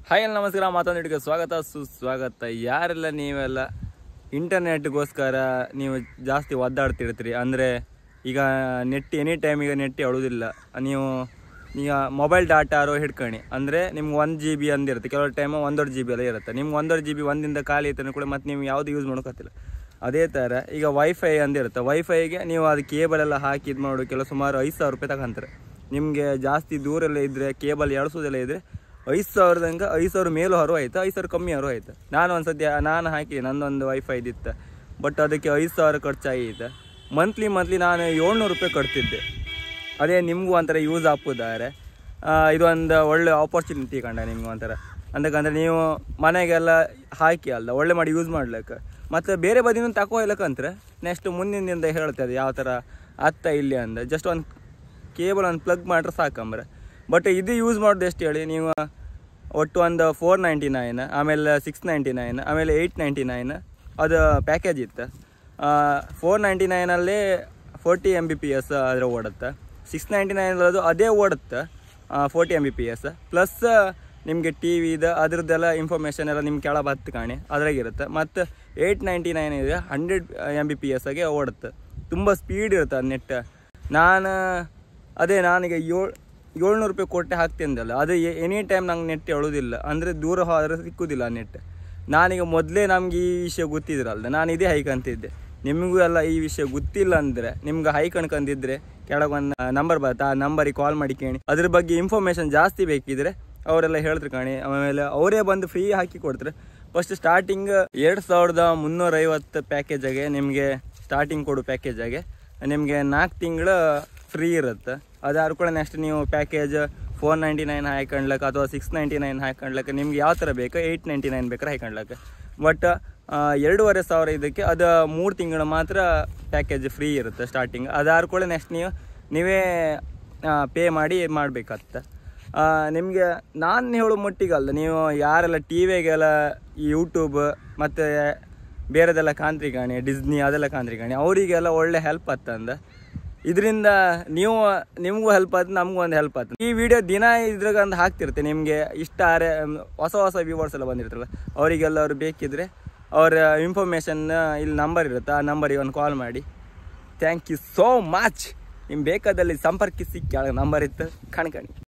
Hi ಎಲ್ಲ ನಮಸ್ಕಾರ, ಮತ್ತೊಂದು ವಿಡಿಯೋಗೆ ಸ್ವಾಗತ ಸುಸ್ವಾಗತ. ಯಾರೆಲ್ಲ ನೀವೆಲ್ಲ ಇಂಟರ್ನೆಟ್ಗೋಸ್ಕರ ನೀವು ಜಾಸ್ತಿ ಒದ್ದಾಡ್ತಿರ್ತೀರಿ, ಅಂದರೆ ಈಗ ನೆಟ್ ಎನಿ ಟೈಮ್ ಈಗ ನೆಟ್ ಹೇಳೋದಿಲ್ಲ. ನೀವು ಈಗ ಮೊಬೈಲ್ ಡಾಟಾರು ಹಿಡ್ಕೊಳ್ಳಿ, ಅಂದರೆ ನಿಮ್ಗೆ 1 GB ಅಂದಿರುತ್ತೆ, ಕೆಲವು ಟೈಮ್ 1.5 GB ಎಲ್ಲ ಇರುತ್ತೆ. ನಿಮ್ಗೆ 1.5 GB ಒಂದಿಂದ ಖಾಲಿ ಇತ್ತು ಕೂಡ ಮತ್ತೆ ನೀವು ಯಾವುದು ಯೂಸ್ ಮಾಡೋಕ್ಕಾಗ್ತಿಲ್ಲ. ಅದೇ ಥರ ಈಗ ವೈಫೈ ಅಂದಿರುತ್ತೆ, ವೈಫೈಗೆ ನೀವು ಅದು ಕೇಬಲ್ ಎಲ್ಲ ಹಾಕಿ ಇದು ಮಾಡೋ ಕೆಲವು ಸುಮಾರು 5,000 ರೂಪಾಯಿ ತಗೊಂತಾರೆ. ನಿಮಗೆ ಜಾಸ್ತಿ ದೂರೆಲ್ಲ ಇದ್ದರೆ ಕೇಬಲ್ ಎಳ್ಸೋದೆಲ್ಲ ಇದ್ದರೆ 5,000 5,000 ಮೇಲೂ ಹರು ಆಯ್ತು, 5,000 ಕಮ್ಮಿ ಹರು ಆಯ್ತು. ನಾನು ಒಂದು ಸದ್ಯ ಹಾಕಿ ನನ್ನೊಂದು ವೈಫೈ ಇದ್ದಿತ್ತು, ಬಟ್ ಅದಕ್ಕೆ 5,000 ಖರ್ಚಾಗಿತ್ತು. ಮಂತ್ಲಿ ನಾನು 700 ರೂಪಾಯಿ ಕಟ್ತಿದ್ದೆ. ಅದೇ ನಿಮಗೂ ಒಂಥರ ಯೂಸ್ ಹಾಕೋದಾರೆ ಇದೊಂದು ಒಳ್ಳೆ ಆಪರ್ಚುನಿಟಿ ಕಂಡ ನಿಮ್ಗೆ ಒಂಥರ. ಅಂತಕಂದ್ರೆ ನೀವು ಮನೆಗೆಲ್ಲ ಹಾಕಿ ಅಲ್ಲ ಒಳ್ಳೆ ಮಾಡಿ ಯೂಸ್ ಮಾಡ್ಲಿಕ್ಕೆ, ಮತ್ತು ಬೇರೆ ಬದಿನೂ ತಗೋಯ್ಲಕ್ಕಂದ್ರೆ ನೆಕ್ಸ್ಟ್ ಮುಂದಿನ ದಿನದ ಹೇಳ್ತದೆ ಯಾವ ಥರ ಅತ್ತ ಇಲ್ಲಿ ಅಂದ. ಜಸ್ಟ್ ಒಂದು ಕೇಬಲ್ ಒಂದು ಪ್ಲಗ್ ಮಾಡ್ರೆ ಸಾಕಂಬ್ರೆ. ಬಟ್ ಇದು ಯೂಸ್ ಮಾಡೋದು ಎಷ್ಟು ಹೇಳಿ, ನೀವು ಒಟ್ಟು ಒಂದು 499, ಆಮೇಲೆ 699, ಆಮೇಲೆ 899 ಅದು ಪ್ಯಾಕೇಜ್ ಇತ್ತು. 499 40 Mbps ಆದರೆ ಓಡುತ್ತೆ, 699 ಅದೇ ಓಡುತ್ತೆ 40 Mbps ಪ್ಲಸ್ ನಿಮಗೆ ಟಿ ವಿದು ಅದ್ರದ್ದೆಲ್ಲ ಇನ್ಫಾರ್ಮೇಷನ್ ಎಲ್ಲ ನಿಮ್ಗೆ ಕೆಳ ಬತ್ತು ಕಾಣಿ ಅದ್ರಾಗಿರುತ್ತೆ. ಮತ್ತು 899 ಇದೆ 100 Mbps ಓಡುತ್ತೆ, ತುಂಬ ಸ್ಪೀಡ್ ಇರುತ್ತೆ ನೆಟ್. ನಾನೀಗ 700 ರೂಪಾಯಿ ಕೊಟ್ಟೆ ಹಾಕ್ತಿದ್ದಲ್ಲ, ಅದು ಎನಿ ಟೈಮ್ ನಂಗೆ ನೆಟ್ ಹೇಳೋದಿಲ್ಲ, ಅಂದರೆ ದೂರ ಹೋದರೆ ಸಿಕ್ಕುದಿಲ್ಲ ನೆಟ್. ನಾನೀಗ ಮೊದಲೇ ನಮ್ಗೆ ಈ ವಿಷಯ ಗೊತ್ತಿದ್ರಲ್ದ ನಾನು ಇದೇ ಹೈಕಂತಿದ್ದೆ. ನಿಮಗೂ ಎಲ್ಲ ಈ ವಿಷಯ ಗೊತ್ತಿಲ್ಲ ಅಂದರೆ ನಿಮ್ಗೆ ಹೈಕ್ ಅನ್ಕೊಂಡಿದ್ರೆ ಕೆಳಗೊಂದು ನಂಬರ್ ಬರುತ್ತೆ, ಆ ನಂಬರಿಗೆ ಕಾಲ್ ಮಾಡಿ ಕೇಳಿ. ಅದ್ರ ಬಗ್ಗೆ ಇನ್ಫಾರ್ಮೇಷನ್ ಜಾಸ್ತಿ ಬೇಕಿದ್ರೆ ಅವರೆಲ್ಲ ಹೇಳ್ತಾರೆ ಕಾಣಿ. ಆಮೇಲೆ ಅವರೇ ಬಂದು ಫ್ರೀ ಹಾಕಿ ಕೊಡ್ತಾರೆ. ಫಸ್ಟ್ ಸ್ಟಾರ್ಟಿಂಗ್ 2,350 ಪ್ಯಾಕೇಜಾಗೆ ನಿಮಗೆ ಸ್ಟಾರ್ಟಿಂಗ್ ಕೊಡೋ ಪ್ಯಾಕೇಜಾಗೆ ನಿಮಗೆ 4 ತಿಂಗಳು ಫ್ರೀ ಇರುತ್ತೆ. ಅದಾದ್ರೂ ಕೂಡ ನೆಕ್ಸ್ಟ್ ನೀವು ಪ್ಯಾಕೇಜ್ 499 ಹಾಕೊಂಡ್ಲಕ್ಕೆ ಅಥವಾ 699 ಹಾಕೊಂಡ್ಲಕ್ಕೆ ನಿಮ್ಗೆ ಯಾವ ಥರ ಬೇಕು 899 ಬೇಕಾದ್ರೆ ಹಾಕೊಂಡ್ಲಕ್ಕೆ. ಬಟ್ 2,500 ಇದಕ್ಕೆ ಅದು 3 ತಿಂಗಳು ಮಾತ್ರ ಪ್ಯಾಕೇಜ್ ಫ್ರೀ ಇರುತ್ತೆ ಸ್ಟಾರ್ಟಿಂಗ್. ಅದಾದ್ರೂ ಕೂಡ ನೆಕ್ಸ್ಟ್ ನೀವೇ ಪೇ ಮಾಡಿ ಮಾಡಬೇಕಾಗತ್ತೆ. ನಿಮಗೆ ನಾನು ಹೇಳೋ ಮಟ್ಟಿಗಲ್ಲ, ನೀವು ಯಾರೆಲ್ಲ ಟಿ ವಿಗೆಲ್ಲ ಯೂಟ್ಯೂಬ್ ಮತ್ತು ಬೇರೆದೆಲ್ಲ ಕಾಂತ್ರಿ ಕಾಣಿ, ಡಿಸ್ನಿ ಅದೆಲ್ಲ ಕಾಂತ್ರಿ ಕಾಣಿ, ಅವರಿಗೆಲ್ಲ ಒಳ್ಳೆ ಹೆಲ್ಪ್ ಆಗ್ತಂದ. ಇದರಿಂದ ನಿಮಗೂ ಹೆಲ್ಪ್ ಆಯ್ತು, ನಮಗೂ ಒಂದು ಹೆಲ್ಪ್ ಆಯ್ತು. ಈ ವಿಡಿಯೋ ದಿನ ಇದ್ರಾಗ ಒಂದು ಹಾಕ್ತಿರ್ತೆ. ನಿಮಗೆ ಇಷ್ಟ ಹೊಸ ವ್ಯೂವರ್ಸ್ ಎಲ್ಲ ಬಂದಿರ್ತಾರಲ್ಲ ಅವರಿಗೆಲ್ಲ ಅವ್ರು ಬೇಕಿದ್ರೆ ಅವರ ಇನ್ಫಾರ್ಮೇಷನ್ ಇಲ್ಲಿ ನಂಬರ್ ಇರುತ್ತೆ, ಆ ನಂಬರಿಗೆ ಒಂದು ಕಾಲ್ ಮಾಡಿ. Thank you so much. ನಿಮ್ಗೆ ಬೇಕಾದಲ್ಲಿ ಸಂಪರ್ಕಿಸಿ, ಕೆಳಗೆ ನಂಬರ್ ಇತ್ತು ಕಣ್ಕಣಿ.